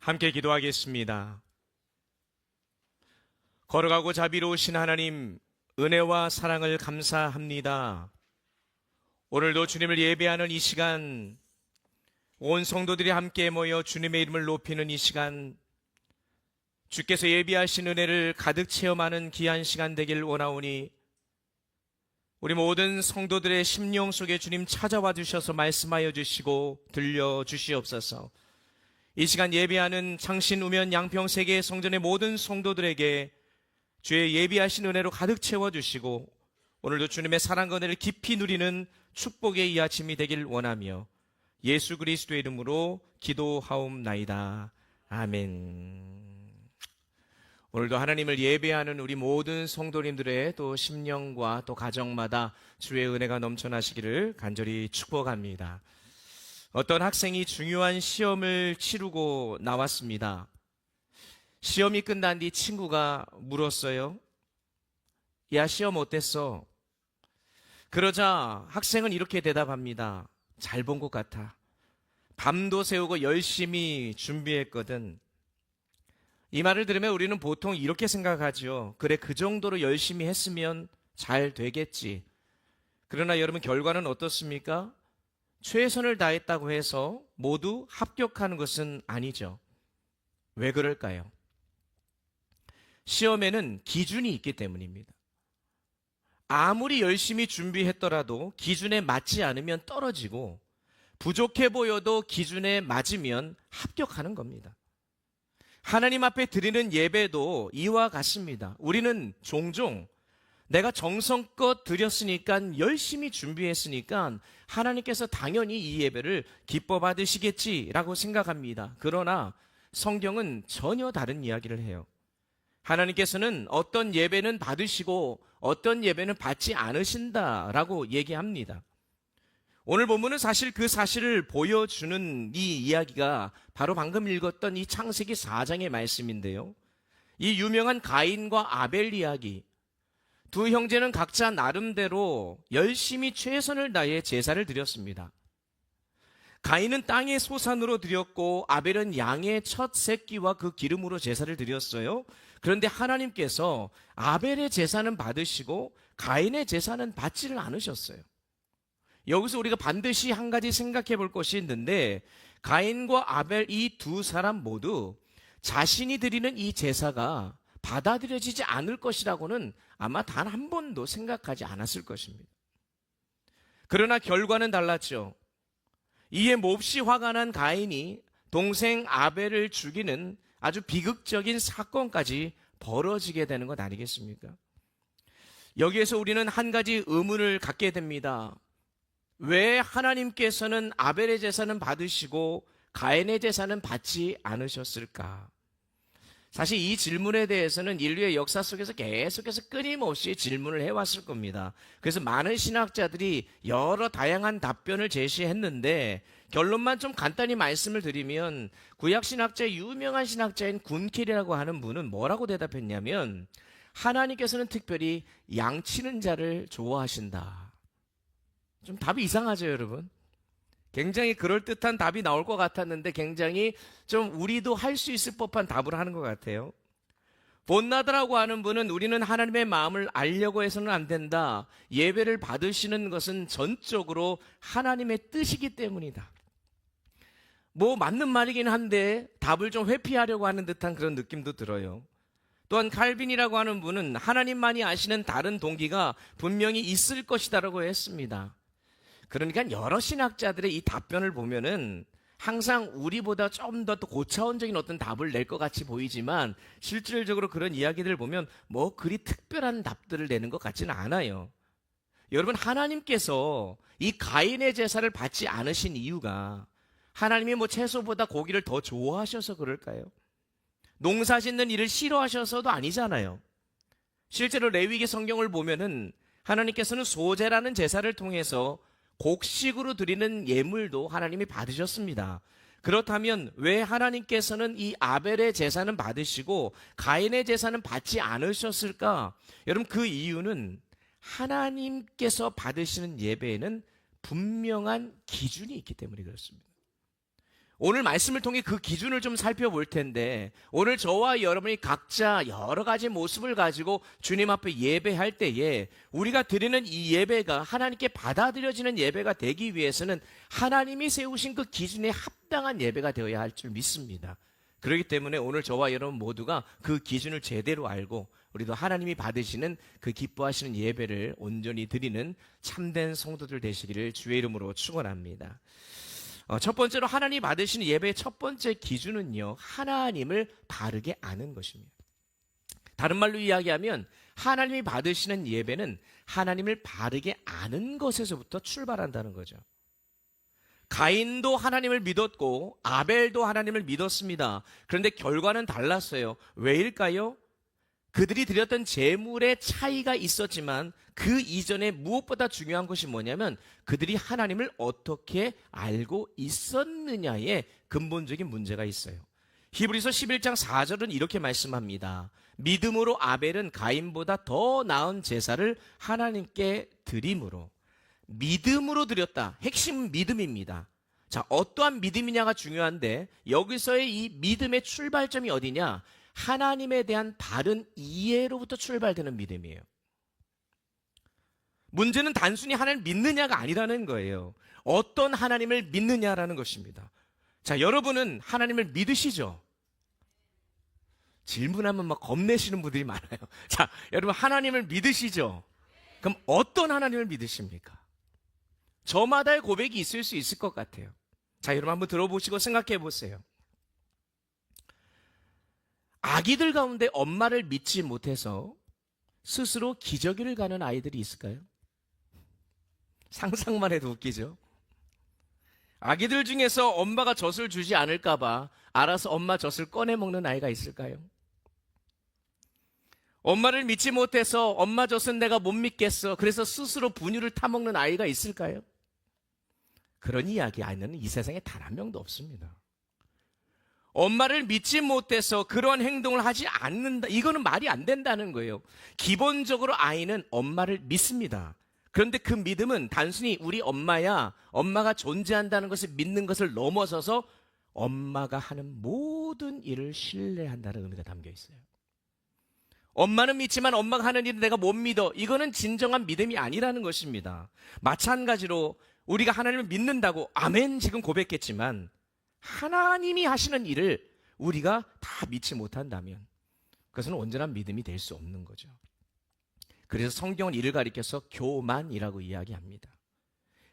함께 기도하겠습니다. 걸어가고 자비로우신 하나님, 은혜와 사랑을 감사합니다. 오늘도 주님을 예배하는 이 시간, 온 성도들이 함께 모여 주님의 이름을 높이는 이 시간, 주께서 예비하신 은혜를 가득 체험하는 귀한 시간 되길 원하오니 우리 모든 성도들의 심령 속에 주님 찾아와 주셔서 말씀하여 주시고 들려주시옵소서. 이 시간 예배하는 창신, 우면, 양평 세계 성전의 모든 성도들에게 주의 예비하신 은혜로 가득 채워주시고 오늘도 주님의 사랑과 은혜를 깊이 누리는 축복의 이 아침이 되길 원하며 예수 그리스도의 이름으로 기도하옵나이다. 아멘. 오늘도 하나님을 예배하는 우리 모든 성도님들의 또 심령과 또 가정마다 주의 은혜가 넘쳐나시기를 간절히 축복합니다. 어떤 학생이 중요한 시험을 치르고 나왔습니다. 시험이 끝난 뒤 친구가 물었어요. 야, 시험 어땠어? 그러자 학생은 이렇게 대답합니다. 잘 본 것 같아. 밤도 새우고 열심히 준비했거든. 이 말을 들으면 우리는 보통 이렇게 생각하죠. 그래, 그 정도로 열심히 했으면 잘 되겠지. 그러나 여러분, 결과는 어떻습니까? 최선을 다했다고 해서 모두 합격하는 것은 아니죠. 왜 그럴까요? 시험에는 기준이 있기 때문입니다. 아무리 열심히 준비했더라도 기준에 맞지 않으면 떨어지고 부족해 보여도 기준에 맞으면 합격하는 겁니다. 하나님 앞에 드리는 예배도 이와 같습니다. 우리는 종종 내가 정성껏 드렸으니까, 열심히 준비했으니까 하나님께서 당연히 이 예배를 기뻐 받으시겠지라고 생각합니다. 그러나 성경은 전혀 다른 이야기를 해요. 하나님께서는 어떤 예배는 받으시고 어떤 예배는 받지 않으신다라고 얘기합니다. 오늘 본문은 사실 그 사실을 보여주는 이 이야기가 바로 방금 읽었던 이 창세기 4장의 말씀인데요. 이 유명한 가인과 아벨 이야기, 두 형제는 각자 나름대로 열심히 최선을 다해 제사를 드렸습니다. 가인은 땅의 소산으로 드렸고 아벨은 양의 첫 새끼와 그 기름으로 제사를 드렸어요. 그런데 하나님께서 아벨의 제사는 받으시고 가인의 제사는 받지를 않으셨어요. 여기서 우리가 반드시 한 가지 생각해 볼 것이 있는데, 가인과 아벨 이 두 사람 모두 자신이 드리는 이 제사가 받아들여지지 않을 것이라고는 아마 단 한 번도 생각하지 않았을 것입니다. 그러나 결과는 달랐죠. 이에 몹시 화가 난 가인이 동생 아벨을 죽이는 아주 비극적인 사건까지 벌어지게 되는 것 아니겠습니까? 여기에서 우리는 한 가지 의문을 갖게 됩니다. 왜 하나님께서는 아벨의 제사는 받으시고 가인의 제사는 받지 않으셨을까? 사실 이 질문에 대해서는 인류의 역사 속에서 계속해서 끊임없이 질문을 해왔을 겁니다. 그래서 많은 신학자들이 여러 다양한 답변을 제시했는데, 결론만 좀 간단히 말씀을 드리면 구약신학자의 유명한 신학자인 군켈이라고 하는 분은 뭐라고 대답했냐면, 하나님께서는 특별히 양치는 자를 좋아하신다. 좀 답이 이상하죠, 여러분? 굉장히 그럴듯한 답이 나올 것 같았는데 굉장히 좀 우리도 할 수 있을 법한 답을 하는 것 같아요. 본나드라고 하는 분은 우리는 하나님의 마음을 알려고 해서는 안 된다. 예배를 받으시는 것은 전적으로 하나님의 뜻이기 때문이다. 뭐 맞는 말이긴 한데 답을 좀 회피하려고 하는 듯한 그런 느낌도 들어요. 또한 칼빈이라고 하는 분은 하나님만이 아시는 다른 동기가 분명히 있을 것이다라고 했습니다. 그러니까 여러 신학자들의 이 답변을 보면은 항상 우리보다 좀 더 고차원적인 어떤 답을 낼 것 같이 보이지만 실질적으로 그런 이야기들을 보면 뭐 그리 특별한 답들을 내는 것 같지는 않아요. 여러분, 하나님께서 이 가인의 제사를 받지 않으신 이유가 하나님이 뭐 채소보다 고기를 더 좋아하셔서 그럴까요? 농사 짓는 일을 싫어하셔서도 아니잖아요. 실제로 레위기 성경을 보면은 하나님께서는 소제라는 제사를 통해서 곡식으로 드리는 예물도 하나님이 받으셨습니다. 그렇다면 왜 하나님께서는 이 아벨의 제사는 받으시고 가인의 제사는 받지 않으셨을까? 여러분, 그 이유는 하나님께서 받으시는 예배에는 분명한 기준이 있기 때문에 그렇습니다. 오늘 말씀을 통해 그 기준을 좀 살펴볼 텐데, 오늘 저와 여러분이 각자 여러 가지 모습을 가지고 주님 앞에 예배할 때에 우리가 드리는 이 예배가 하나님께 받아들여지는 예배가 되기 위해서는 하나님이 세우신 그 기준에 합당한 예배가 되어야 할 줄 믿습니다. 그렇기 때문에 오늘 저와 여러분 모두가 그 기준을 제대로 알고 우리도 하나님이 받으시는 그 기뻐하시는 예배를 온전히 드리는 참된 성도들 되시기를 주의 이름으로 축원합니다. 첫 번째로 하나님 받으시는 예배의 첫 번째 기준은요, 하나님을 바르게 아는 것입니다. 다른 말로 이야기하면 하나님이 받으시는 예배는 하나님을 바르게 아는 것에서부터 출발한다는 거죠. 가인도 하나님을 믿었고 아벨도 하나님을 믿었습니다. 그런데 결과는 달랐어요. 왜일까요? 그들이 드렸던 제물의 차이가 있었지만 그 이전에 무엇보다 중요한 것이 뭐냐면 그들이 하나님을 어떻게 알고 있었느냐에 근본적인 문제가 있어요. 히브리서 11장 4절은 이렇게 말씀합니다. 믿음으로 아벨은 가인보다 더 나은 제사를 하나님께 드림으로. 믿음으로 드렸다. 핵심은 믿음입니다. 자, 어떠한 믿음이냐가 중요한데 여기서의 이 믿음의 출발점이 어디냐? 하나님에 대한 바른 이해로부터 출발되는 믿음이에요. 문제는 단순히 하나님을 믿느냐가 아니라는 거예요. 어떤 하나님을 믿느냐라는 것입니다. 자, 여러분은 하나님을 믿으시죠? 질문하면 막 겁내시는 분들이 많아요. 자, 여러분 하나님을 믿으시죠? 그럼 어떤 하나님을 믿으십니까? 저마다의 고백이 있을 수 있을 것 같아요. 자, 여러분 한번 들어보시고 생각해 보세요. 아기들 가운데 엄마를 믿지 못해서 스스로 기저귀를 가는 아이들이 있을까요? 상상만 해도 웃기죠? 아기들 중에서 엄마가 젖을 주지 않을까 봐 알아서 엄마 젖을 꺼내 먹는 아이가 있을까요? 엄마를 믿지 못해서 엄마 젖은 내가 못 믿겠어. 그래서 스스로 분유를 타먹는 아이가 있을까요? 그런 이야기 아니는 이 세상에 단 한 명도 없습니다. 엄마를 믿지 못해서 그런 행동을 하지 않는다. 이거는 말이 안 된다는 거예요. 기본적으로 아이는 엄마를 믿습니다. 그런데 그 믿음은 단순히 우리 엄마야, 엄마가 존재한다는 것을 믿는 것을 넘어서서 엄마가 하는 모든 일을 신뢰한다는 의미가 담겨 있어요. 엄마는 믿지만 엄마가 하는 일은 내가 못 믿어. 이거는 진정한 믿음이 아니라는 것입니다. 마찬가지로 우리가 하나님을 믿는다고 아멘 지금 고백했지만 하나님이 하시는 일을 우리가 다 믿지 못한다면 그것은 온전한 믿음이 될 수 없는 거죠. 그래서 성경은 이를 가리켜서 교만이라고 이야기합니다.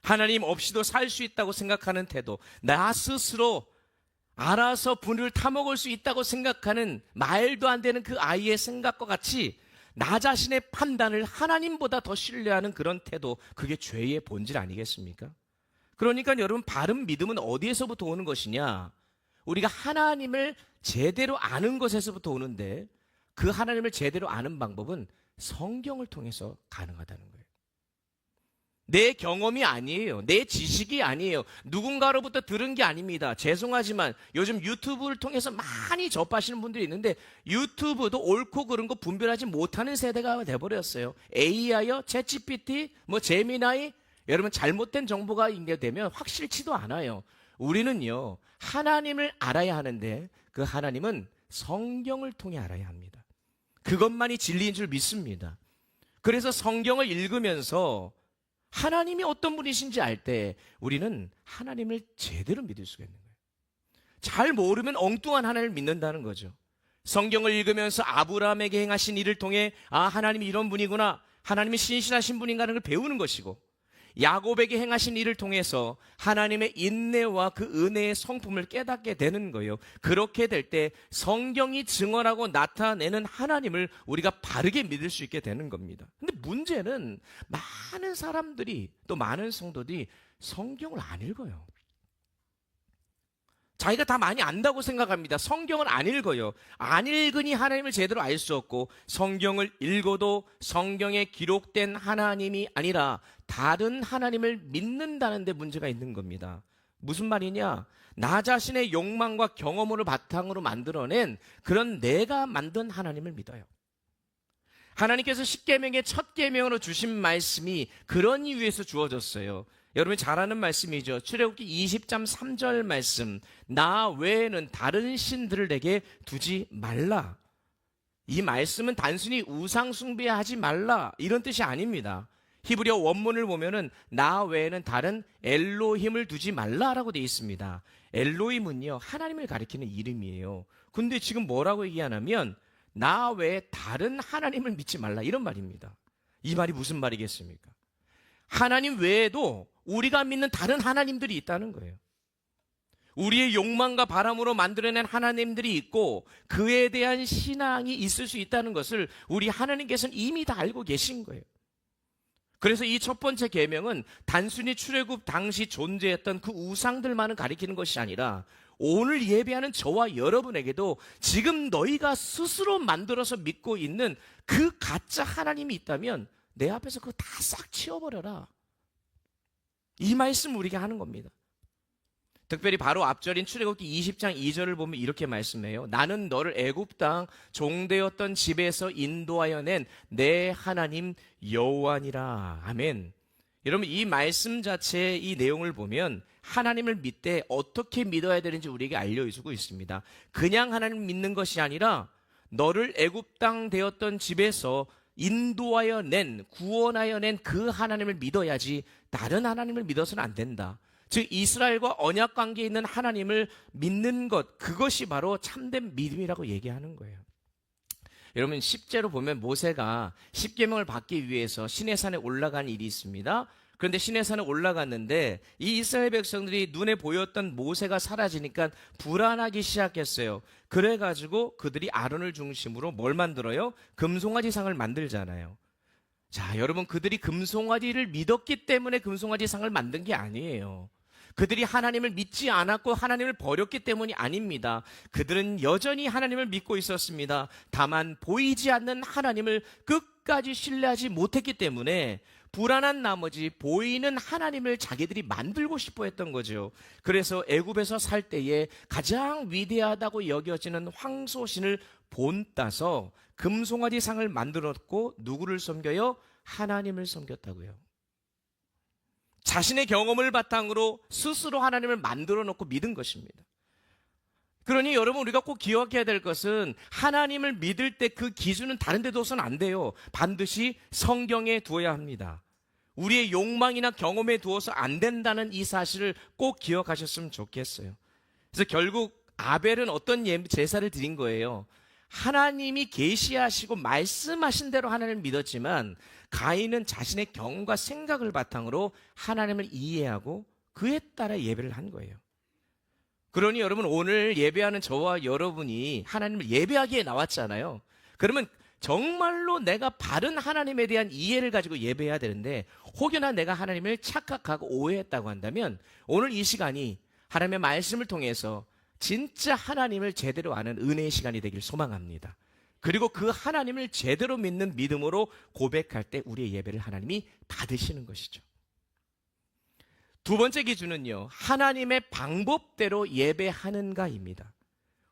하나님 없이도 살 수 있다고 생각하는 태도, 나 스스로 알아서 분유를 타먹을 수 있다고 생각하는 말도 안 되는 그 아이의 생각과 같이 나 자신의 판단을 하나님보다 더 신뢰하는 그런 태도, 그게 죄의 본질 아니겠습니까? 그러니까 여러분, 바른 믿음은 어디에서부터 오는 것이냐? 우리가 하나님을 제대로 아는 것에서부터 오는데 그 하나님을 제대로 아는 방법은 성경을 통해서 가능하다는 거예요. 내 경험이 아니에요. 내 지식이 아니에요. 누군가로부터 들은 게 아닙니다. 죄송하지만 요즘 유튜브를 통해서 많이 접하시는 분들이 있는데 유튜브도 옳고 그른 거 분별하지 못하는 세대가 돼버렸어요. AI요, 챗GPT, 제미나이, 여러분 잘못된 정보가 인계되면 확실치도 않아요. 우리는요, 하나님을 알아야 하는데 그 하나님은 성경을 통해 알아야 합니다. 그것만이 진리인 줄 믿습니다. 그래서 성경을 읽으면서 하나님이 어떤 분이신지 알 때 우리는 하나님을 제대로 믿을 수가 있는 거예요. 잘 모르면 엉뚱한 하나님을 믿는다는 거죠. 성경을 읽으면서 아브라함에게 행하신 일을 통해 하나님이 이런 분이구나, 하나님이 신실하신 분인가 하는 걸 배우는 것이고, 야곱에게 행하신 일을 통해서 하나님의 인내와 그 은혜의 성품을 깨닫게 되는 거예요. 그렇게 될 때 성경이 증언하고 나타내는 하나님을 우리가 바르게 믿을 수 있게 되는 겁니다. 근데 문제는 많은 사람들이, 또 많은 성도들이 성경을 안 읽어요. 자기가 다 많이 안다고 생각합니다. 성경을 안 읽어요. 안 읽으니 하나님을 제대로 알 수 없고, 성경을 읽어도 성경에 기록된 하나님이 아니라 다른 하나님을 믿는다는 데 문제가 있는 겁니다. 무슨 말이냐? 나 자신의 욕망과 경험을 바탕으로 만들어낸 그런 내가 만든 하나님을 믿어요. 하나님께서 십계명의 첫 계명으로 주신 말씀이 그런 이유에서 주어졌어요. 여러분이 잘 아는 말씀이죠. 출애굽기 20장 3절 말씀. 나 외에는 다른 신들을 내게 두지 말라. 이 말씀은 단순히 우상 숭배하지 말라 이런 뜻이 아닙니다. 히브리어 원문을 보면은 나 외에는 다른 엘로힘을 두지 말라라고 되어 있습니다. 엘로힘은요, 하나님을 가리키는 이름이에요. 근데 지금 뭐라고 얘기하냐면 나 외에 다른 하나님을 믿지 말라 이런 말입니다. 이 말이 무슨 말이겠습니까? 하나님 외에도 우리가 믿는 다른 하나님들이 있다는 거예요. 우리의 욕망과 바람으로 만들어낸 하나님들이 있고 그에 대한 신앙이 있을 수 있다는 것을 우리 하나님께서는 이미 다 알고 계신 거예요. 그래서 이 첫 번째 계명은 단순히 출애굽 당시 존재했던 그 우상들만을 가리키는 것이 아니라 오늘 예배하는 저와 여러분에게도 지금 너희가 스스로 만들어서 믿고 있는 그 가짜 하나님이 있다면 내 앞에서 그거 다 싹 치워버려라. 이 말씀 우리가 하는 겁니다. 특별히 바로 앞절인 출애굽기 20장 2절을 보면 이렇게 말씀해요. 나는 너를 애굽 땅 종되었던 집에서 인도하여 낸 내 하나님 여호와니라. 아멘. 여러분 이 말씀 자체의 이 내용을 보면 하나님을 믿되 어떻게 믿어야 되는지 우리에게 알려주고 있습니다. 그냥 하나님을 믿는 것이 아니라 너를 애굽 땅 되었던 집에서 인도하여 낸, 구원하여 낸 그 하나님을 믿어야지 다른 하나님을 믿어서는 안 된다. 즉 이스라엘과 언약 관계에 있는 하나님을 믿는 것, 그것이 바로 참된 믿음이라고 얘기하는 거예요. 여러분 10제로 보면 모세가 십계명을 받기 위해서 시내산에 올라간 일이 있습니다. 그런데 시내산에 올라갔는데 이 이스라엘 백성들이 눈에 보였던 모세가 사라지니까 불안하기 시작했어요. 그래가지고 그들이 아론을 중심으로 뭘 만들어요? 금송아지상을 만들잖아요. 자, 여러분 그들이 금송아지를 믿었기 때문에 금송아지상을 만든 게 아니에요. 그들이 하나님을 믿지 않았고 하나님을 버렸기 때문이 아닙니다. 그들은 여전히 하나님을 믿고 있었습니다. 다만 보이지 않는 하나님을 끝까지 신뢰하지 못했기 때문에 불안한 나머지 보이는 하나님을 자기들이 만들고 싶어 했던 거죠. 그래서 애굽에서 살 때에 가장 위대하다고 여겨지는 황소신을 본따서 금송아지상을 만들었고 누구를 섬겨요? 하나님을 섬겼다고요. 자신의 경험을 바탕으로 스스로 하나님을 만들어 놓고 믿은 것입니다. 그러니 여러분 우리가 꼭 기억해야 될 것은 하나님을 믿을 때 그 기준은 다른 데 둬서는 안 돼요. 반드시 성경에 두어야 합니다. 우리의 욕망이나 경험에 두어서 안 된다는 이 사실을 꼭 기억하셨으면 좋겠어요. 그래서 결국 아벨은 어떤 제사를 드린 거예요. 하나님이 계시하시고 말씀하신 대로 하나님을 믿었지만 가인은 자신의 경험과 생각을 바탕으로 하나님을 이해하고 그에 따라 예배를 한 거예요. 그러니 여러분 오늘 예배하는 저와 여러분이 하나님을 예배하기에 나왔잖아요. 그러면 정말로 내가 바른 하나님에 대한 이해를 가지고 예배해야 되는데 혹여나 내가 하나님을 착각하고 오해했다고 한다면 오늘 이 시간이 하나님의 말씀을 통해서 진짜 하나님을 제대로 아는 은혜의 시간이 되길 소망합니다. 그리고 그 하나님을 제대로 믿는 믿음으로 고백할 때 우리의 예배를 하나님이 받으시는 것이죠. 두 번째 기준은요, 하나님의 방법대로 예배하는가입니다.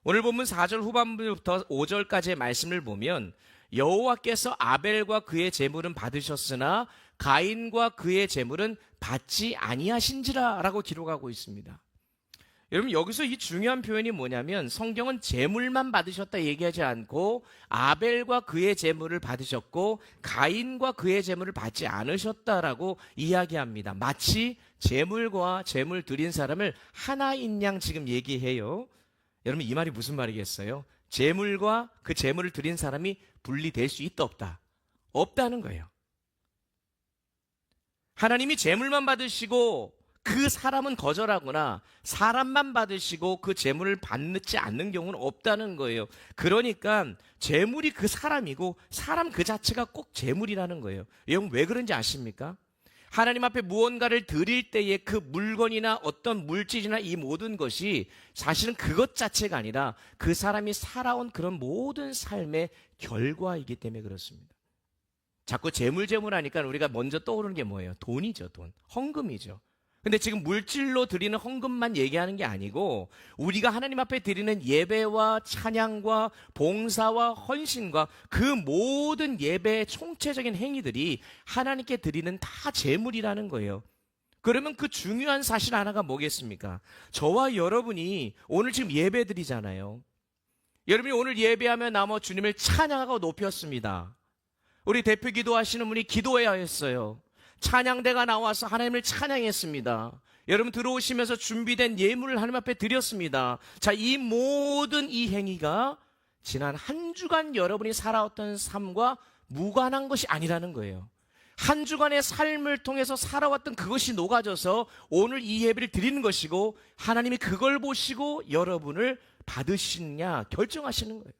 오늘 본문 4절 후반부부터 5절까지의 말씀을 보면 여호와께서 아벨과 그의 제물은 받으셨으나 가인과 그의 제물은 받지 아니하신지라 라고 기록하고 있습니다. 여러분 여기서 이 중요한 표현이 뭐냐면 성경은 제물만 받으셨다 얘기하지 않고 아벨과 그의 제물을 받으셨고 가인과 그의 제물을 받지 않으셨다라고 이야기합니다. 마치 제물과 제물 드린 사람을 하나인 양 지금 얘기해요. 여러분 이 말이 무슨 말이겠어요? 제물과 그 제물을 드린 사람이 분리될 수 있다 없다? 없다는 거예요. 하나님이 제물만 받으시고 그 사람은 거절하거나 사람만 받으시고 그 제물을 받지 않는 경우는 없다는 거예요. 그러니까 제물이 그 사람이고 사람 그 자체가 꼭 제물이라는 거예요. 여러분 왜 그런지 아십니까? 하나님 앞에 무언가를 드릴 때에 그 물건이나 어떤 물질이나 이 모든 것이 사실은 그것 자체가 아니라 그 사람이 살아온 그런 모든 삶의 결과이기 때문에 그렇습니다. 자꾸 재물 하니까 우리가 먼저 떠오르는 게 뭐예요? 돈이죠, 돈. 헌금이죠. 근데 지금 물질로 드리는 헌금만 얘기하는 게 아니고 우리가 하나님 앞에 드리는 예배와 찬양과 봉사와 헌신과 그 모든 예배의 총체적인 행위들이 하나님께 드리는 다 제물이라는 거예요. 그러면 그 중요한 사실 하나가 뭐겠습니까? 저와 여러분이 오늘 지금 예배 드리잖아요. 여러분이 오늘 예배하며 나머 주님을 찬양하고 높였습니다. 우리 대표 기도하시는 분이 기도해야 했어요. 찬양대가 나와서 하나님을 찬양했습니다. 여러분 들어오시면서 준비된 예물을 하나님 앞에 드렸습니다. 자, 이 모든 이 행위가 지난 한 주간 여러분이 살아왔던 삶과 무관한 것이 아니라는 거예요. 한 주간의 삶을 통해서 살아왔던 그것이 녹아져서 오늘 이 예배를 드리는 것이고, 하나님이 그걸 보시고 여러분을 받으시느냐 결정하시는 거예요.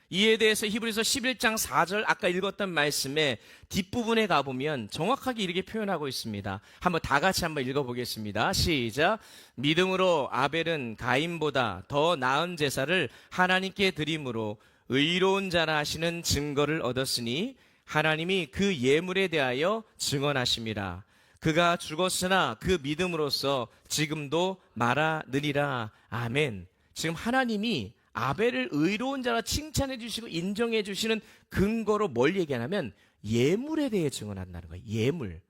이에 대해서 히브리서 11장 4절 아까 읽었던 말씀의 뒷부분에 가보면 정확하게 이렇게 표현하고 있습니다. 한번 다 같이 한번 읽어보겠습니다. 시작. 믿음으로 아벨은 가인보다 더 나은 제사를 하나님께 드림으로 의로운 자라 하시는 증거를 얻었으니 하나님이 그 예물에 대하여 증언하심이라. 그가 죽었으나 그 믿음으로써 지금도 말하느니라. 아멘. 지금 하나님이 아벨을 의로운 자라 칭찬해 주시고 인정해 주시는 근거로 뭘 얘기하냐면 예물에 대해 증언한다는 거예요. 예물.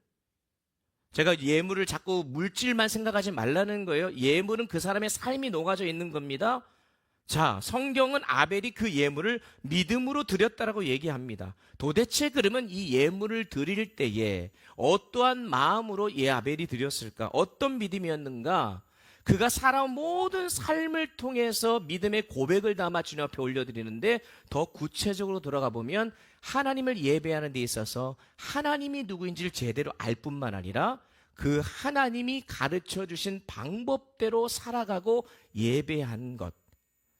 제가 예물을 자꾸 물질만 생각하지 말라는 거예요. 예물은 그 사람의 삶이 녹아져 있는 겁니다. 자, 성경은 아벨이 그 예물을 믿음으로 드렸다라고 얘기합니다. 도대체 그러면 이 예물을 드릴 때에 어떠한 마음으로 아벨이 드렸을까? 어떤 믿음이었는가? 그가 살아온 모든 삶을 통해서 믿음의 고백을 담아 주님 앞에 올려드리는데, 더 구체적으로 돌아가 보면 하나님을 예배하는 데 있어서 하나님이 누구인지를 제대로 알 뿐만 아니라 그 하나님이 가르쳐 주신 방법대로 살아가고 예배한 것,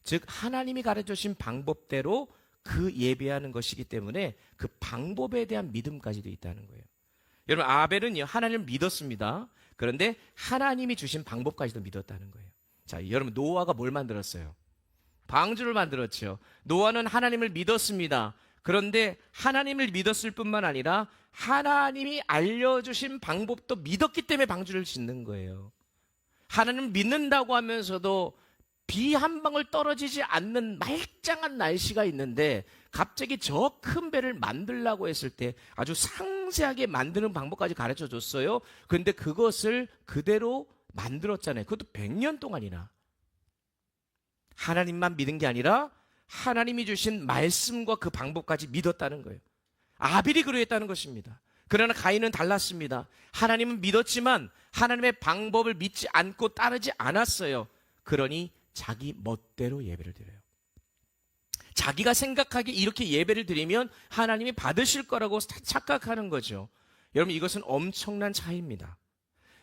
즉 하나님이 가르쳐 주신 방법대로 그 예배하는 것이기 때문에 그 방법에 대한 믿음까지도 있다는 거예요. 여러분, 아벨은요 하나님을 믿었습니다. 그런데 하나님이 주신 방법까지도 믿었다는 거예요. 자, 여러분, 노아가 뭘 만들었어요? 방주를 만들었죠. 노아는 하나님을 믿었습니다. 그런데 하나님을 믿었을 뿐만 아니라 하나님이 알려주신 방법도 믿었기 때문에 방주를 짓는 거예요. 하나님을 믿는다고 하면서도 비 한 방울 떨어지지 않는 말짱한 날씨가 있는데 갑자기 저 큰 배를 만들려고 했을 때 아주 상세하게 만드는 방법까지 가르쳐 줬어요. 그런데 그것을 그대로 만들었잖아요. 그것도 100년 동안이나. 하나님만 믿은 게 아니라 하나님이 주신 말씀과 그 방법까지 믿었다는 거예요. 아벨이 그러했다는 것입니다. 그러나 가인은 달랐습니다. 하나님은 믿었지만 하나님의 방법을 믿지 않고 따르지 않았어요. 그러니 자기 멋대로 예배를 드려요. 자기가 생각하기에 이렇게 예배를 드리면 하나님이 받으실 거라고 착각하는 거죠. 여러분, 이것은 엄청난 차이입니다.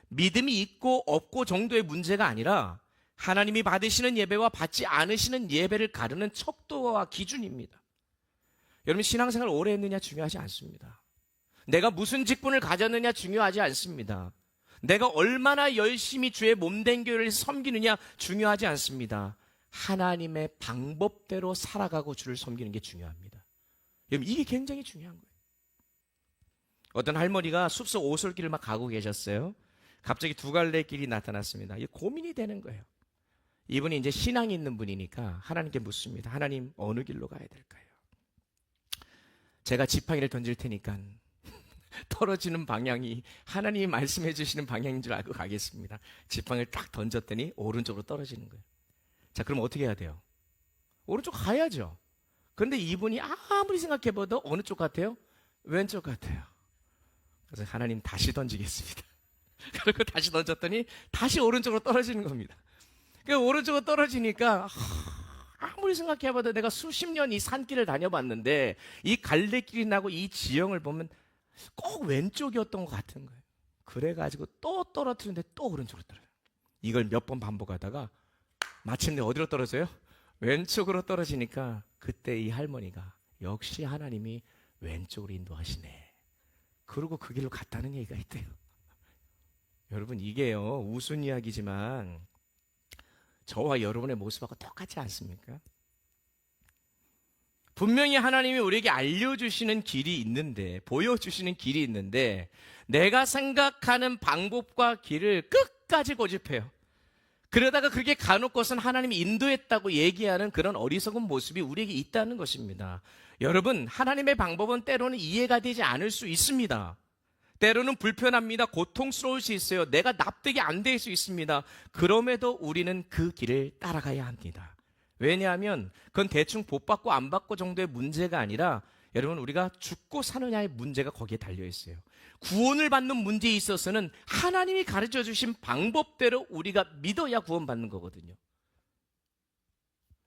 믿음이 있고 없고 정도의 문제가 아니라 하나님이 받으시는 예배와 받지 않으시는 예배를 가르는 척도와 기준입니다. 여러분, 신앙생활 오래 했느냐 중요하지 않습니다. 내가 무슨 직분을 가졌느냐 중요하지 않습니다. 내가 얼마나 열심히 주의 몸된 교회를 섬기느냐 중요하지 않습니다. 하나님의 방법대로 살아가고 주를 섬기는 게 중요합니다. 여러분, 이게 굉장히 중요한 거예요. 어떤 할머니가 숲속 오솔길을 막 가고 계셨어요. 갑자기 두 갈래 길이 나타났습니다. 이게 고민이 되는 거예요. 이분이 이제 신앙이 있는 분이니까 하나님께 묻습니다. 하나님, 어느 길로 가야 될까요? 제가 지팡이를 던질 테니까 떨어지는 방향이 하나님이 말씀해 주시는 방향인 줄 알고 가겠습니다. 지팡이를 딱 던졌더니 오른쪽으로 떨어지는 거예요. 자, 그럼 어떻게 해야 돼요? 오른쪽 가야죠. 그런데 이분이 아무리 생각해봐도 어느 쪽 같아요? 왼쪽 같아요. 그래서 하나님 다시 던지겠습니다. 그리고 다시 던졌더니 다시 오른쪽으로 떨어지는 겁니다. 그러니까 오른쪽으로 떨어지니까 아무리 생각해봐도 내가 수십 년 이 산길을 다녀봤는데 이 갈래길이 나고 이 지형을 보면 꼭 왼쪽이었던 것 같은 거예요. 그래가지고 또 떨어뜨리는데 또 오른쪽으로 떨어져요. 이걸 몇 번 반복하다가 마침내 어디로 떨어져요? 왼쪽으로 떨어지니까 그때 이 할머니가 역시 하나님이 왼쪽으로 인도하시네. 그러고 그 길로 갔다는 얘기가 있대요. 여러분, 이게요 우스운 이야기지만 저와 여러분의 모습하고 똑같지 않습니까? 분명히 하나님이 우리에게 알려주시는 길이 있는데, 보여주시는 길이 있는데 내가 생각하는 방법과 길을 끝까지 고집해요. 그러다가 그렇게 가놓고선 하나님이 인도했다고 얘기하는 그런 어리석은 모습이 우리에게 있다는 것입니다. 여러분, 하나님의 방법은 때로는 이해가 되지 않을 수 있습니다. 때로는 불편합니다. 고통스러울 수 있어요. 내가 납득이 안 될 수 있습니다. 그럼에도 우리는 그 길을 따라가야 합니다. 왜냐하면 그건 대충 복 받고 안 받고 정도의 문제가 아니라 여러분, 우리가 죽고 사느냐의 문제가 거기에 달려 있어요. 구원을 받는 문제에 있어서는 하나님이 가르쳐 주신 방법대로 우리가 믿어야 구원받는 거거든요.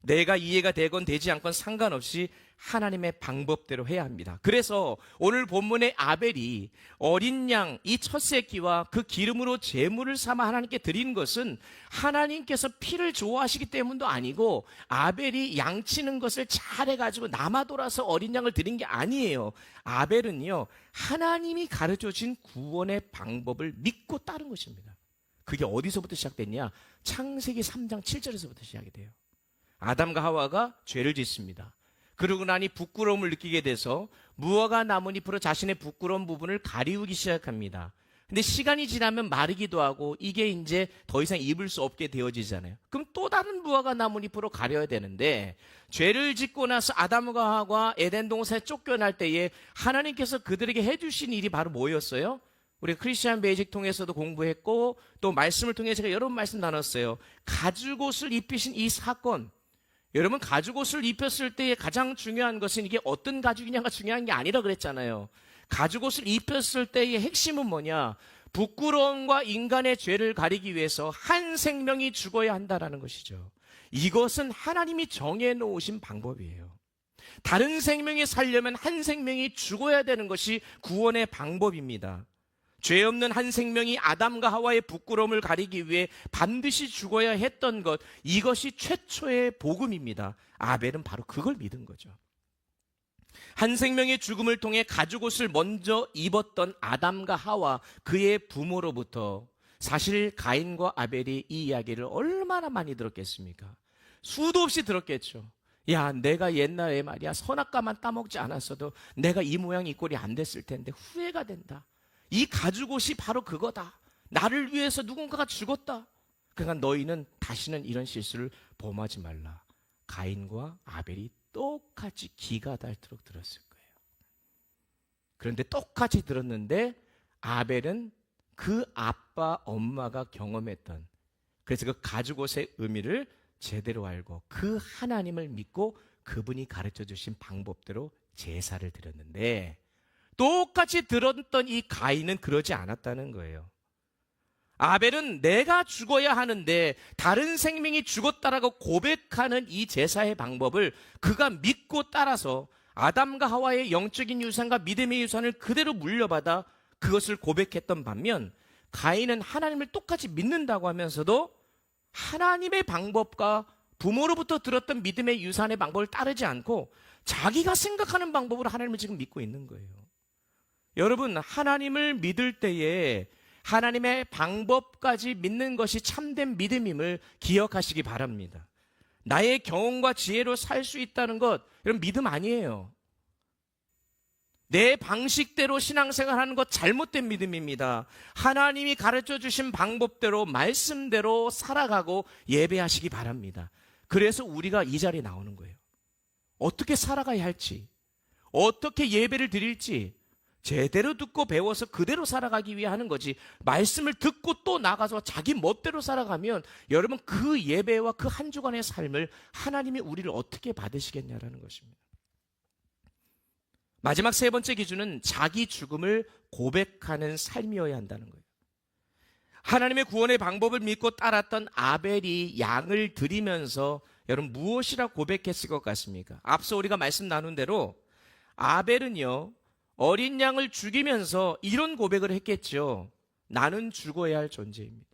내가 이해가 되건 되지 않건 상관없이 하나님의 방법대로 해야 합니다. 그래서 오늘 본문의 아벨이 어린 양 이 첫 새끼와 그 기름으로 제물을 삼아 하나님께 드린 것은 하나님께서 피를 좋아하시기 때문도 아니고 아벨이 양치는 것을 잘해가지고 남아 돌아서 어린 양을 드린 게 아니에요. 아벨은요, 하나님이 가르쳐 준 구원의 방법을 믿고 따른 것입니다. 그게 어디서부터 시작됐냐? 창세기 3장 7절에서부터 시작이 돼요. 아담과 하와가 죄를 짓습니다. 그러고 나니 부끄러움을 느끼게 돼서 무화과 나뭇잎으로 자신의 부끄러운 부분을 가리우기 시작합니다. 근데 시간이 지나면 마르기도 하고 이게 이제 더 이상 입을 수 없게 되어지잖아요. 그럼 또 다른 무화과 나뭇잎으로 가려야 되는데, 죄를 짓고 나서 아담과 하와가 에덴 동산에 쫓겨날 때에 하나님께서 그들에게 해주신 일이 바로 뭐였어요? 우리 크리스천 베이직 통해서도 공부했고 또 말씀을 통해 제가 여러 번 말씀 나눴어요. 가죽옷을 입히신 이 사건, 여러분, 가죽옷을 입혔을 때의 가장 중요한 것은 이게 어떤 가죽이냐가 중요한 게 아니라 그랬잖아요. 가죽옷을 입혔을 때의 핵심은 뭐냐? 부끄러움과 인간의 죄를 가리기 위해서 한 생명이 죽어야 한다는 것이죠. 이것은 하나님이 정해놓으신 방법이에요. 다른 생명이 살려면 한 생명이 죽어야 되는 것이 구원의 방법입니다. 죄 없는 한 생명이 아담과 하와의 부끄러움을 가리기 위해 반드시 죽어야 했던 것, 이것이 최초의 복음입니다. 아벨은 바로 그걸 믿은 거죠. 한 생명의 죽음을 통해 가죽옷을 먼저 입었던 아담과 하와, 그의 부모로부터 사실 가인과 아벨이 이 이야기를 얼마나 많이 들었겠습니까? 수도 없이 들었겠죠. 야, 내가 옛날에 말이야 선악과만 따먹지 않았어도 내가 이 모양 이 꼴이 안 됐을 텐데 후회가 된다. 이 가죽옷이 바로 그거다. 나를 위해서 누군가가 죽었다. 그러니까 너희는 다시는 이런 실수를 범하지 말라. 가인과 아벨이 똑같이 기가 닳도록 들었을 거예요. 그런데 똑같이 들었는데 아벨은 그 아빠 엄마가 경험했던, 그래서 그 가죽옷의 의미를 제대로 알고 그 하나님을 믿고 그분이 가르쳐 주신 방법대로 제사를 드렸는데, 똑같이 들었던 이 가인은 그러지 않았다는 거예요. 아벨은 내가 죽어야 하는데 다른 생명이 죽었다라고 고백하는 이 제사의 방법을 그가 믿고 따라서 아담과 하와의 영적인 유산과 믿음의 유산을 그대로 물려받아 그것을 고백했던 반면, 가인은 하나님을 똑같이 믿는다고 하면서도 하나님의 방법과 부모로부터 들었던 믿음의 유산의 방법을 따르지 않고 자기가 생각하는 방법으로 하나님을 지금 믿고 있는 거예요. 여러분, 하나님을 믿을 때에 하나님의 방법까지 믿는 것이 참된 믿음임을 기억하시기 바랍니다. 나의 경험과 지혜로 살 수 있다는 것, 여러분, 믿음 아니에요. 내 방식대로 신앙생활하는 것 잘못된 믿음입니다. 하나님이 가르쳐 주신 방법대로 말씀대로 살아가고 예배하시기 바랍니다. 그래서 우리가 이 자리에 나오는 거예요. 어떻게 살아가야 할지, 어떻게 예배를 드릴지 제대로 듣고 배워서 그대로 살아가기 위해 하는 거지, 말씀을 듣고 또 나가서 자기 멋대로 살아가면 여러분 그 예배와 그 한 주간의 삶을 하나님이 우리를 어떻게 받으시겠냐라는 것입니다. 마지막 세 번째 기준은 자기 죽음을 고백하는 삶이어야 한다는 거예요. 하나님의 구원의 방법을 믿고 따랐던 아벨이 양을 드리면서 여러분 무엇이라 고백했을 것 같습니까? 앞서 우리가 말씀 나눈 대로 아벨은요, 어린 양을 죽이면서 이런 고백을 했겠죠. 나는 죽어야 할 존재입니다.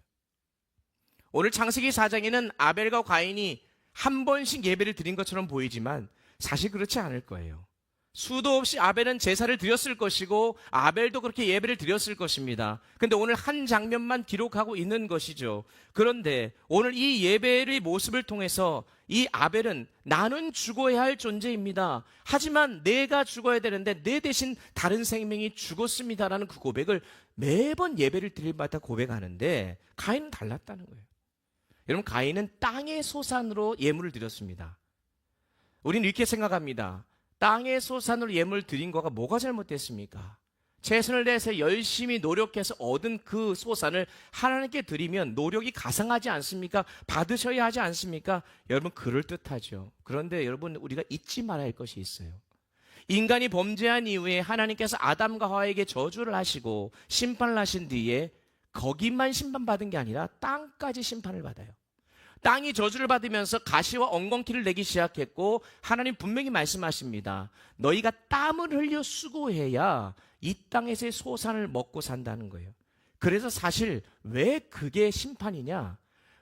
오늘 창세기 4장에는 아벨과 가인이 한 번씩 예배를 드린 것처럼 보이지만 사실 그렇지 않을 거예요. 수도 없이 아벨은 제사를 드렸을 것이고 아벨도 그렇게 예배를 드렸을 것입니다. 그런데 오늘 한 장면만 기록하고 있는 것이죠. 그런데 오늘 이 예배의 모습을 통해서 이 아벨은 나는 죽어야 할 존재입니다. 하지만 내가 죽어야 되는데 내 대신 다른 생명이 죽었습니다라는 그 고백을 매번 예배를 드릴 때마다 고백하는데, 가인은 달랐다는 거예요. 여러분, 가인은 땅의 소산으로 예물을 드렸습니다. 우리는 이렇게 생각합니다. 땅의 소산으로 예물 드린 거가 뭐가 잘못됐습니까? 최선을 다해서 열심히 노력해서 얻은 그 소산을 하나님께 드리면 노력이 가상하지 않습니까? 받으셔야 하지 않습니까? 여러분, 그럴듯하죠. 그런데 여러분, 우리가 잊지 말아야 할 것이 있어요. 인간이 범죄한 이후에 하나님께서 아담과 하와에게 저주를 하시고 심판을 하신 뒤에 거기만 심판받은 게 아니라 땅까지 심판을 받아요. 땅이 저주를 받으면서 가시와 엉겅퀴를 내기 시작했고, 하나님 분명히 말씀하십니다. 너희가 땀을 흘려 수고해야 이 땅에서의 소산을 먹고 산다는 거예요. 그래서 사실 왜 그게 심판이냐?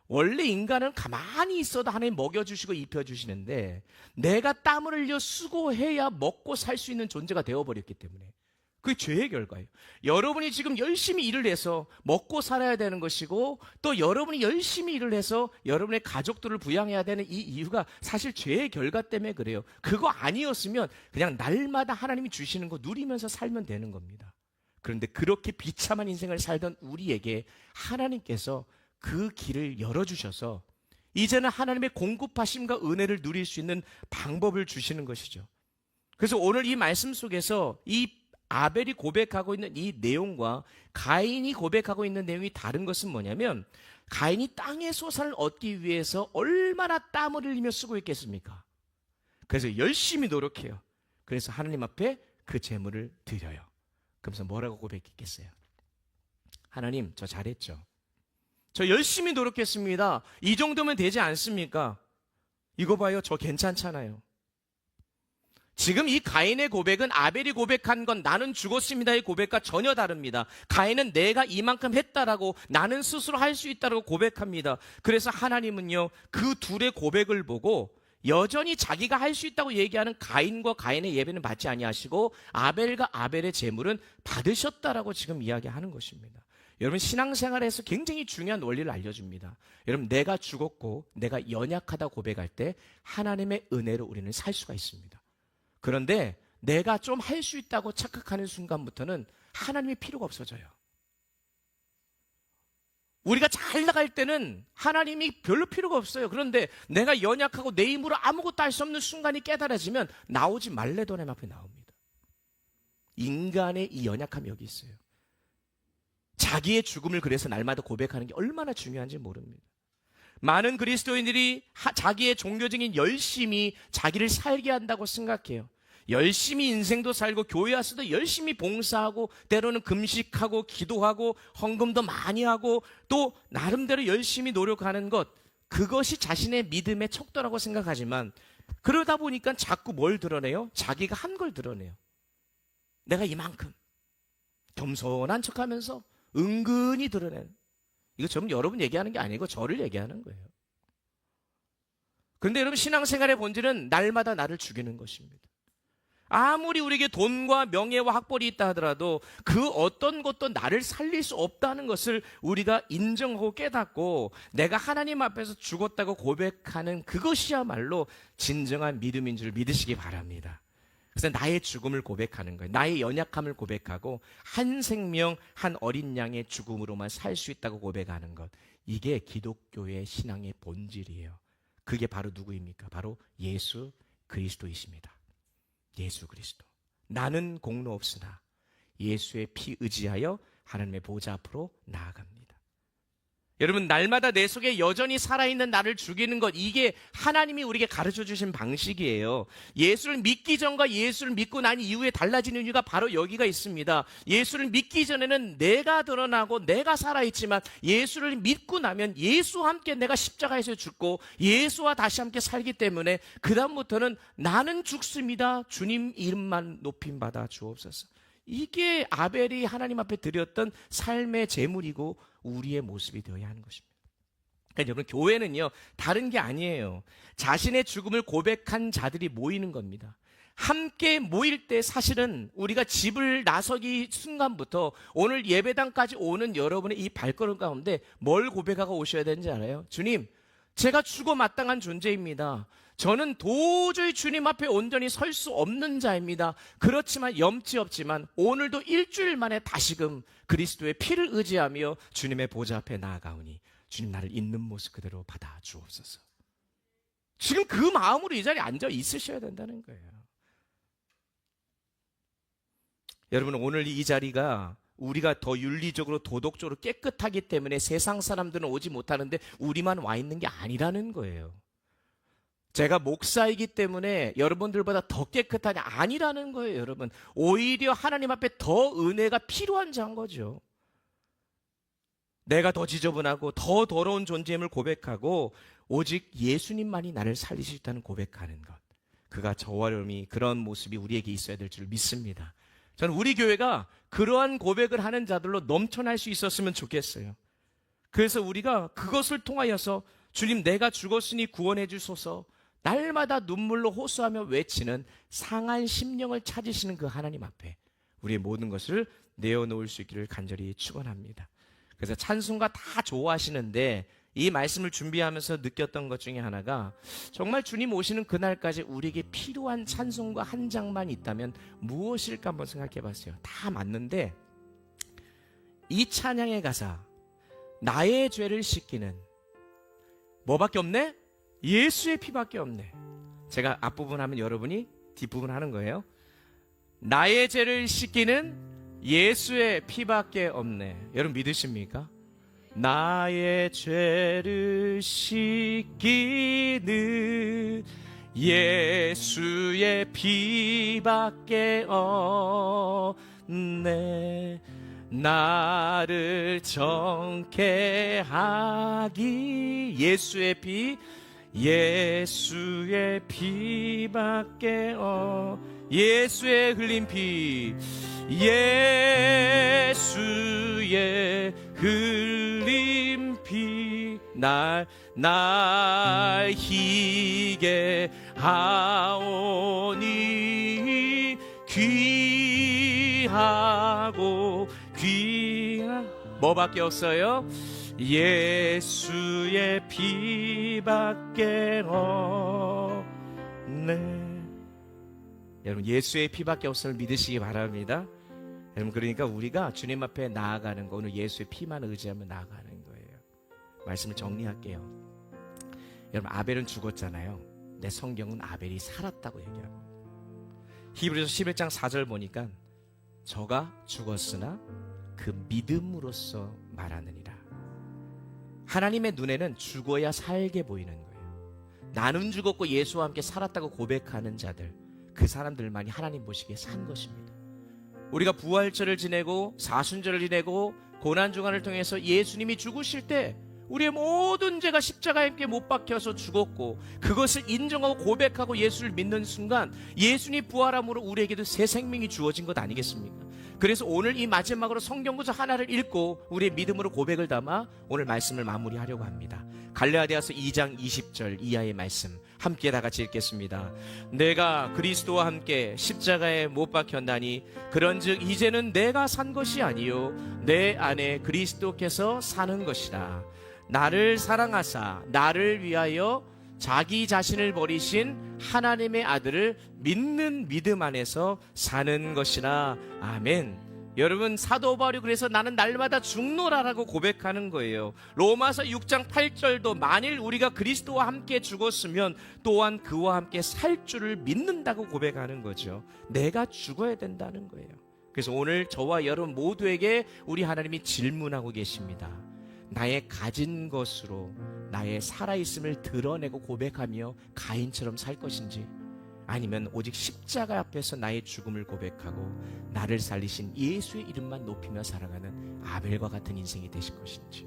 원래 인간은 가만히 있어도 하나님 먹여주시고 입혀주시는데, 내가 땀을 흘려 수고해야 먹고 살 수 있는 존재가 되어버렸기 때문에 그게 죄의 결과예요. 여러분이 지금 열심히 일을 해서 먹고 살아야 되는 것이고, 또 여러분이 열심히 일을 해서 여러분의 가족들을 부양해야 되는 이 이유가 사실 죄의 결과 때문에 그래요. 그거 아니었으면 그냥 날마다 하나님이 주시는 거 누리면서 살면 되는 겁니다. 그런데 그렇게 비참한 인생을 살던 우리에게 하나님께서 그 길을 열어주셔서 이제는 하나님의 공급하심과 은혜를 누릴 수 있는 방법을 주시는 것이죠. 그래서 오늘 이 말씀 속에서 이 아벨이 고백하고 있는 이 내용과 가인이 고백하고 있는 내용이 다른 것은 뭐냐면, 가인이 땅의 소산을 얻기 위해서 얼마나 땀을 흘리며 쓰고 있겠습니까? 그래서 열심히 노력해요. 그래서 하나님 앞에 그 제물을 드려요. 그러면서 뭐라고 고백했겠어요? 하나님, 저 잘했죠. 저 열심히 노력했습니다. 이 정도면 되지 않습니까? 이거 봐요, 저 괜찮잖아요. 지금 이 가인의 고백은 아벨이 고백한 건 나는 죽었습니다의 고백과 전혀 다릅니다. 가인은 내가 이만큼 했다라고, 나는 스스로 할 수 있다라고 고백합니다. 그래서 하나님은요, 그 둘의 고백을 보고 여전히 자기가 할 수 있다고 얘기하는 가인과 가인의 예배는 받지 아니하시고 아벨과 아벨의 제물은 받으셨다라고 지금 이야기하는 것입니다. 여러분, 신앙생활에서 굉장히 중요한 원리를 알려줍니다. 여러분, 내가 죽었고 내가 연약하다 고백할 때 하나님의 은혜로 우리는 살 수가 있습니다. 그런데 내가 좀 할 수 있다고 착각하는 순간부터는 하나님의 필요가 없어져요. 우리가 잘 나갈 때는 하나님이 별로 필요가 없어요. 그런데 내가 연약하고 내 힘으로 아무것도 할 수 없는 순간이 깨달아지면 나오지 말래도 하나님 앞에 나옵니다. 인간의 이 연약함이 여기 있어요. 자기의 죽음을 그래서 날마다 고백하는 게 얼마나 중요한지 모릅니다. 많은 그리스도인들이 자기의 종교적인 열심이 자기를 살게 한다고 생각해요. 열심히 인생도 살고 교회 와서도 열심히 봉사하고 때로는 금식하고 기도하고 헌금도 많이 하고 또 나름대로 열심히 노력하는 것, 그것이 자신의 믿음의 척도라고 생각하지만, 그러다 보니까 자꾸 뭘 드러내요? 자기가 한 걸 드러내요. 내가 이만큼 겸손한 척하면서 은근히 드러내는. 이거 전부 여러분 얘기하는 게 아니고 저를 얘기하는 거예요. 그런데 여러분, 신앙생활의 본질은 날마다 나를 죽이는 것입니다. 아무리 우리에게 돈과 명예와 학벌이 있다 하더라도 그 어떤 것도 나를 살릴 수 없다는 것을 우리가 인정하고 깨닫고 내가 하나님 앞에서 죽었다고 고백하는 그것이야말로 진정한 믿음인 줄 믿으시기 바랍니다. 그래서 나의 죽음을 고백하는 거예요. 나의 연약함을 고백하고 한 생명, 한 어린 양의 죽음으로만 살 수 있다고 고백하는 것, 이게 기독교의 신앙의 본질이에요. 그게 바로 누구입니까? 바로 예수 그리스도이십니다. 예수 그리스도. 나는 공로 없으나 예수의 피 의지하여 하나님의 보좌 앞으로 나아갑니다. 여러분, 날마다 내 속에 여전히 살아있는 나를 죽이는 것, 이게 하나님이 우리에게 가르쳐 주신 방식이에요. 예수를 믿기 전과 예수를 믿고 난 이후에 달라지는 이유가 바로 여기가 있습니다. 예수를 믿기 전에는 내가 드러나고 내가 살아있지만, 예수를 믿고 나면 예수와 함께 내가 십자가에서 죽고 예수와 다시 함께 살기 때문에 그 다음부터는 나는 죽습니다. 주님 이름만 높임받아 주옵소서. 이게 아벨이 하나님 앞에 드렸던 삶의 제물이고 우리의 모습이 되어야 하는 것입니다. 그러니까 여러분, 교회는요, 다른 게 아니에요. 자신의 죽음을 고백한 자들이 모이는 겁니다. 함께 모일 때 사실은 우리가 집을 나서기 순간부터 오늘 예배당까지 오는 여러분의 이 발걸음 가운데 뭘 고백하고 오셔야 되는지 알아요? 주님, 제가 죽어 마땅한 존재입니다. 저는 도저히 주님 앞에 온전히 설 수 없는 자입니다. 그렇지만 염치 없지만 오늘도 일주일 만에 다시금 그리스도의 피를 의지하며 주님의 보좌 앞에 나아가오니 주님, 나를 있는 모습 그대로 받아 주옵소서. 지금 그 마음으로 이 자리에 앉아 있으셔야 된다는 거예요. 여러분, 오늘 이 자리가 우리가 더 윤리적으로 도덕적으로 깨끗하기 때문에 세상 사람들은 오지 못하는데 우리만 와 있는 게 아니라는 거예요. 제가 목사이기 때문에 여러분들보다 더 깨끗하냐? 아니라는 거예요, 여러분. 오히려 하나님 앞에 더 은혜가 필요한 자인 거죠. 내가 더 지저분하고 더 더러운 존재임을 고백하고 오직 예수님만이 나를 살리실 수 있다는 고백하는 것. 그가 저와 여러분이 그런 모습이 우리에게 있어야 될 줄 믿습니다. 저는 우리 교회가 그러한 고백을 하는 자들로 넘쳐날 수 있었으면 좋겠어요. 그래서 우리가 그것을 통하여서 주님, 내가 죽었으니 구원해 주소서, 날마다 눈물로 호소하며 외치는 상한 심령을 찾으시는 그 하나님 앞에 우리의 모든 것을 내어놓을 수 있기를 간절히 축원합니다. 그래서 찬송가 다 좋아하시는데 이 말씀을 준비하면서 느꼈던 것 중에 하나가, 정말 주님 오시는 그날까지 우리에게 필요한 찬송가 한 장만 있다면 무엇일까 한번 생각해 봤어요. 다 맞는데 이 찬양의 가사, 나의 죄를 씻기는 뭐밖에 없네? 예수의 피밖에 없네. 제가 앞부분 하면 여러분이 뒷부분 하는 거예요. 나의 죄를 씻기는 예수의 피밖에 없네. 여러분 믿으십니까? 나의 죄를 씻기는 예수의 피밖에 없네. 나를 정케 하기 예수의 피, 예수의 피밖에 예수의 흘린 피, 예수의 흘린 피, 날 희게 하오니 귀하고 뭐밖에 없어요? 예수의 피밖에 없네. 여러분, 예수의 피밖에 없음을 믿으시기 바랍니다. 여러분, 그러니까 우리가 주님 앞에 나아가는 거, 오늘 예수의 피만 의지하며 나아가는 거예요. 말씀을 정리할게요. 여러분, 아벨은 죽었잖아요. 내 성경은 아벨이 살았다고 얘기합니다. 히브리서 11장 4절 보니까 저가 죽었으나 그 믿음으로써 말하느니라. 하나님의 눈에는 죽어야 살게 보이는 거예요. 나는 죽었고 예수와 함께 살았다고 고백하는 자들, 그 사람들만이 하나님 보시기에 산 것입니다. 우리가 부활절을 지내고 사순절을 지내고 고난주간을 통해서 예수님이 죽으실 때 우리의 모든 죄가 십자가에 함께 못 박혀서 죽었고, 그것을 인정하고 고백하고 예수를 믿는 순간 예수님 부활함으로 우리에게도 새 생명이 주어진 것 아니겠습니까? 그래서 오늘 이 마지막으로 성경 구절 하나를 읽고 우리의 믿음으로 고백을 담아 오늘 말씀을 마무리하려고 합니다. 갈라디아서 2장 20절 이하의 말씀 함께 다 같이 읽겠습니다. 내가 그리스도와 함께 십자가에 못 박혔나니 그런즉 이제는 내가 산 것이 아니요 내 안에 그리스도께서 사는 것이라. 나를 사랑하사 나를 위하여 자기 자신을 버리신 하나님의 아들을 믿는 믿음 안에서 사는 것이라. 아멘. 여러분, 사도 바울이 그래서 나는 날마다 죽노라라고 고백하는 거예요. 로마서 6장 8절도 만일 우리가 그리스도와 함께 죽었으면 또한 그와 함께 살 줄을 믿는다고 고백하는 거죠. 내가 죽어야 된다는 거예요. 그래서 오늘 저와 여러분 모두에게 우리 하나님이 질문하고 계십니다. 나의 가진 것으로 나의 살아있음을 드러내고 고백하며 가인처럼 살 것인지, 아니면 오직 십자가 앞에서 나의 죽음을 고백하고 나를 살리신 예수의 이름만 높이며 살아가는 아벨과 같은 인생이 되실 것인지.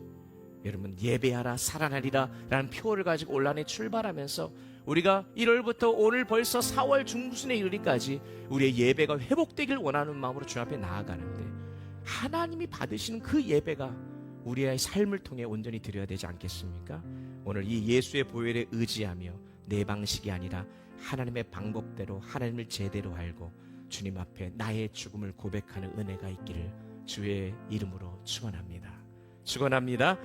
여러분, 예배하라 살아나리라 라는 표어를 가지고 올한해 출발하면서 우리가 1월부터 오늘 벌써 4월 중순에 이르기까지 우리의 예배가 회복되길 원하는 마음으로 주 앞에 나아가는데, 하나님이 받으시는 그 예배가 우리의 삶을 통해 온전히 드려야 되지 않겠습니까? 오늘 이 예수의 보혈에 의지하며 내 방식이 아니라 하나님의 방법대로 하나님을 제대로 알고 주님 앞에 나의 죽음을 고백하는 은혜가 있기를 주의 이름으로 축원합니다. 축원합니다.